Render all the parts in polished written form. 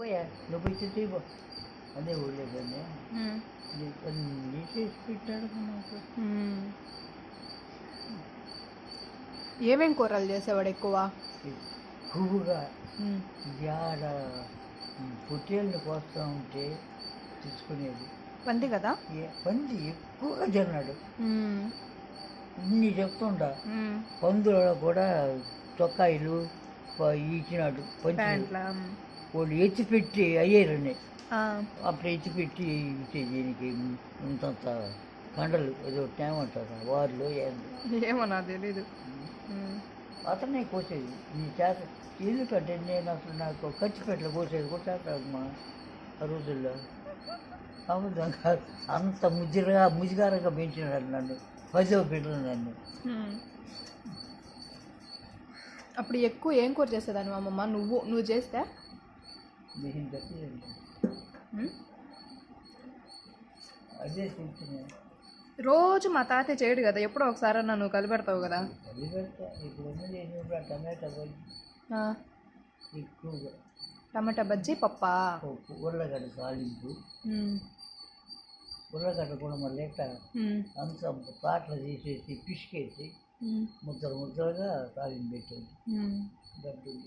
పోయా నువ్వు పోయి తీయబో అదే ఊళ్ళేదండి అన్నీ చేసి పెట్టాడు నాకు. ఏమేం కూరలు చేసేవాడు ఎక్కువ? ఎక్కువగా ఆడ పొట్టేళ్ళని కోస్తూ ఉంటే తెచ్చుకునేది పంది కదా. పంది ఎక్కువగా తిన్నాడు. ఇన్ని చెప్తుంటా పందులో కూడా చొక్కాయిలు ఇచ్చినాడు పంచులు వాళ్ళు ఎత్తిపెట్టి అయ్యారని అప్పుడు ఎత్తిపెట్టి ఇచ్చే దీనికి ఇంతంత కండలు ఏదో ఏమంటారు వారిలో ఏమన్నా తెలీదు. అతనే కోసేది నీ చేత. ఎందుకంటే నేను అసలు నాకు ఖర్చుపెట్టలు కోసేది కూడా చేస్తాడు మా ఆ రోజుల్లో. అబద్ధం కాదు, అంత ముజిగారంగా పెంచినాడు నన్ను, 10వ బిడ్డలు నన్ను. అప్పుడు ఎక్కువ ఏం కూర చేసేదాన్ని మా అమ్మమ్మ? నువ్వు చేస్తే అదే చెప్తున్నా. రోజు మా తాతయ్య చేయడు కదా, ఎప్పుడో ఒకసారి నువ్వు కలిపెడతావు కదా. ఇప్పుడు టమాటా బజ్జీ ఎక్కువగా, టమాటా బజ్జీ పప్పా, ఉర్లగడ్డ తాలింపు. ఉర్లగడ్డ కూడా మళ్ళీ అంత పాటలు తీసేసి పిసికేసి ముద్దలుగా తాలింపు పెట్టేది. గడ్డలు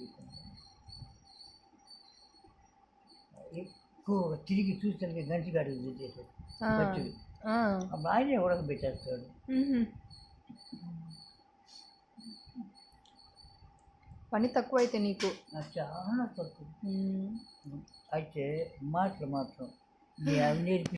ఎక్కువ తిరిగి చూస్తే గంటి గడ్డలు తీసేసాడు పచ్చివి. అప్పుడు ఆయనే ఉడకబెట్టేస్తాడు. పని తక్కువ అయితే నీకు? చాలా తక్కువ. అయితే మాటలు మాత్రం నేర్పి